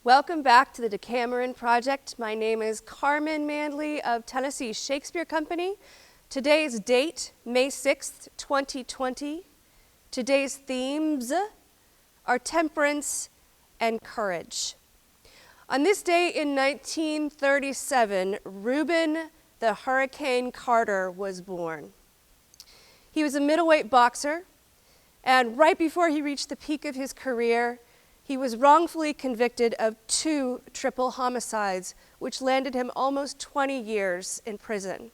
Welcome back to the DECAMERON Project. My name is Carmen-maria Mandley of Tennessee Shakespeare Company. Today's date, May 6th, 2020. Today's themes are temperance and courage. On this day in 1937, Rubin the Hurricane Carter was born. He was a middleweight boxer, and right before he reached the peak of his career, he was wrongfully convicted of 2 triple homicides, which landed him almost 20 years in prison.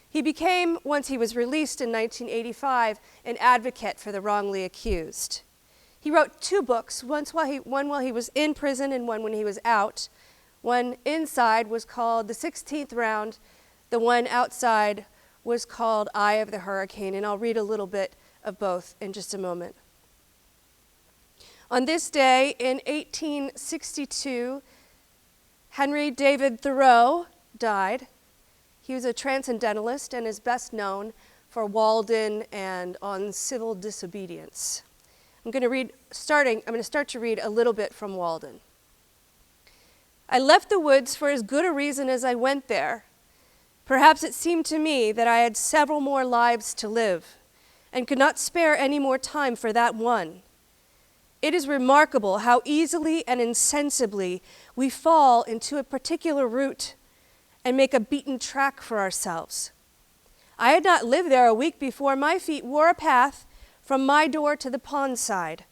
He became, once he was released in 1985, an advocate for the wrongly accused. He wrote 2 books, one while he was in prison and one when he was out. One inside was called The 16th Round. The one outside was called Eye of the Hurricane, and I'll read a little bit of both in just a moment. On this day in 1862, Henry David Thoreau died. He was a transcendentalist and is best known for Walden and on civil disobedience. I'm going to start to read a little bit from Walden. I left the woods for as good a reason as I went there. Perhaps it seemed to me that I had several more lives to live and could not spare any more time for that one. It is remarkable how easily and insensibly we fall into a particular route and make a beaten track for ourselves. I had not lived there a week before my feet wore a path from my door to the pond side.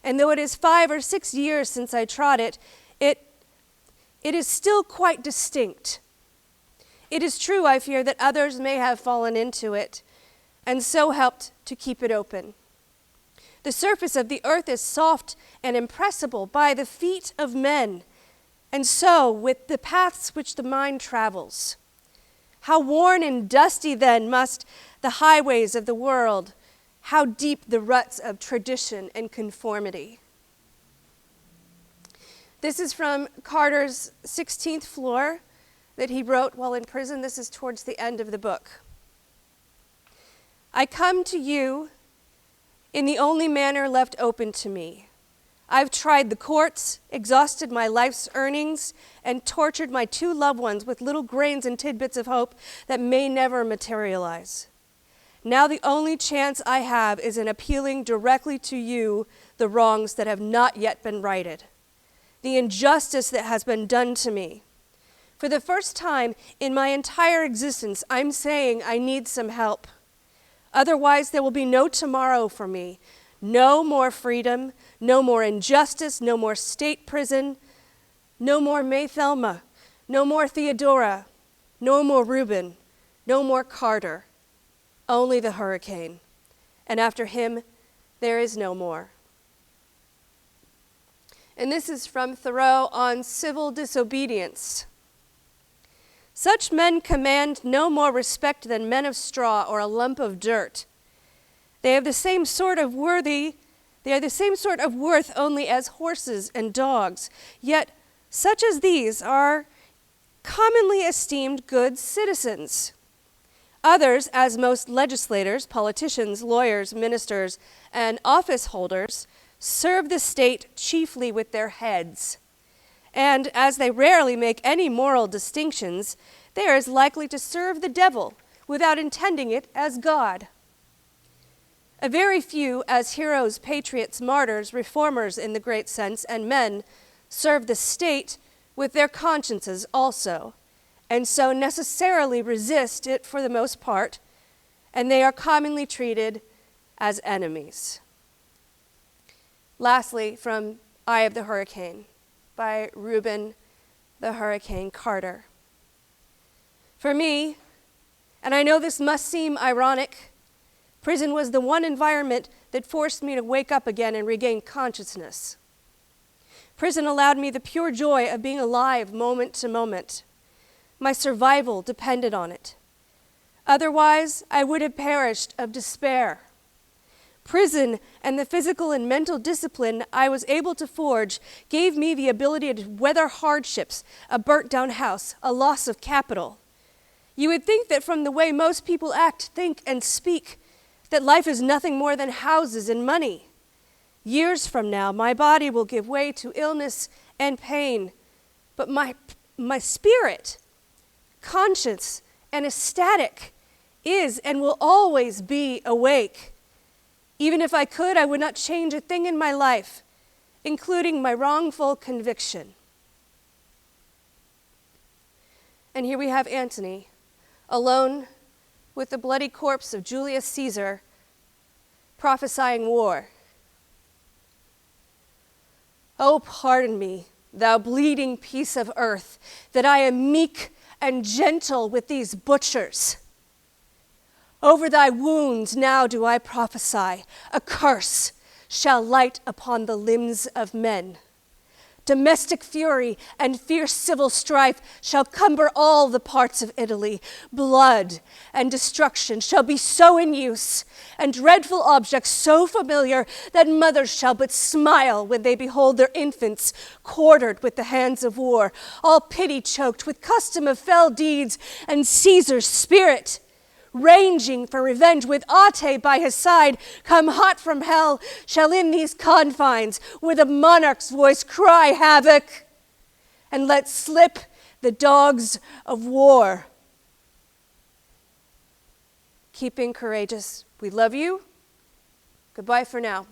And though it is 5 or 6 years since I trod it, it is still quite distinct. It is true, I fear, that others may have fallen into it and so helped to keep it open. The surface of the earth is soft and impressible by the feet of men, and so with the paths which the mind travels. How worn and dusty then must the highways of the world, how deep the ruts of tradition and conformity. This is from Carter's 16th Floor that he wrote while in prison. This is towards the end of the book. I come to you in the only manner left open to me. I've tried the courts, exhausted my life's earnings, and tortured my 2 loved ones with little grains and tidbits of hope that may never materialize. Now the only chance I have is in appealing directly to you the wrongs that have not yet been righted, the injustice that has been done to me. For the first time in my entire existence, I'm saying I need some help. Otherwise, there will be no tomorrow for me. No more freedom, no more injustice, no more state prison, no more Maythelma, no more Theodora, no more Rubin, no more Carter. Only the hurricane. And after him, there is no more. And this is from Thoreau on civil disobedience. Such men command no more respect than men of straw or a lump of dirt. They are the same sort of worth only as horses and dogs. Yet such as these are commonly esteemed good citizens. Others, as most legislators, politicians, lawyers, ministers, and office holders, serve the state chiefly with their heads. And as they rarely make any moral distinctions, they are as likely to serve the devil without intending it as God. A very few, as heroes, patriots, martyrs, reformers in the great sense, and men, serve the state with their consciences also, and so necessarily resist it for the most part, and they are commonly treated as enemies. Lastly, from Eye of the Hurricane, by Rubin the Hurricane Carter. For me, and I know this must seem ironic, prison was the one environment that forced me to wake up again and regain consciousness. Prison allowed me the pure joy of being alive moment to moment. My survival depended on it. Otherwise, I would have perished of despair. Prison and the physical and mental discipline I was able to forge gave me the ability to weather hardships, a burnt-down house, a loss of capital. You would think that from the way most people act, think, and speak, that life is nothing more than houses and money. Years from now, my body will give way to illness and pain, but my spirit, conscious and ecstatic, is and will always be awake. Even if I could, I would not change a thing in my life, including my wrongful conviction. And here we have Antony, alone with the bloody corpse of Julius Caesar, prophesying war. Oh, pardon me, thou bleeding piece of earth, that I am meek and gentle with these butchers. Over thy wounds now do I prophesy, a curse shall light upon the limbs of men. Domestic fury and fierce civil strife shall cumber all the parts of Italy. Blood and destruction shall be so in use, and dreadful objects so familiar that mothers shall but smile when they behold their infants quartered with the hands of war, all pity choked with custom of fell deeds, and Caesar's spirit, ranging for revenge with Ate by his side, come hot from hell, shall in these confines with a monarch's voice cry havoc, and let slip the dogs of war. Keep being courageous. We love you. Goodbye for now.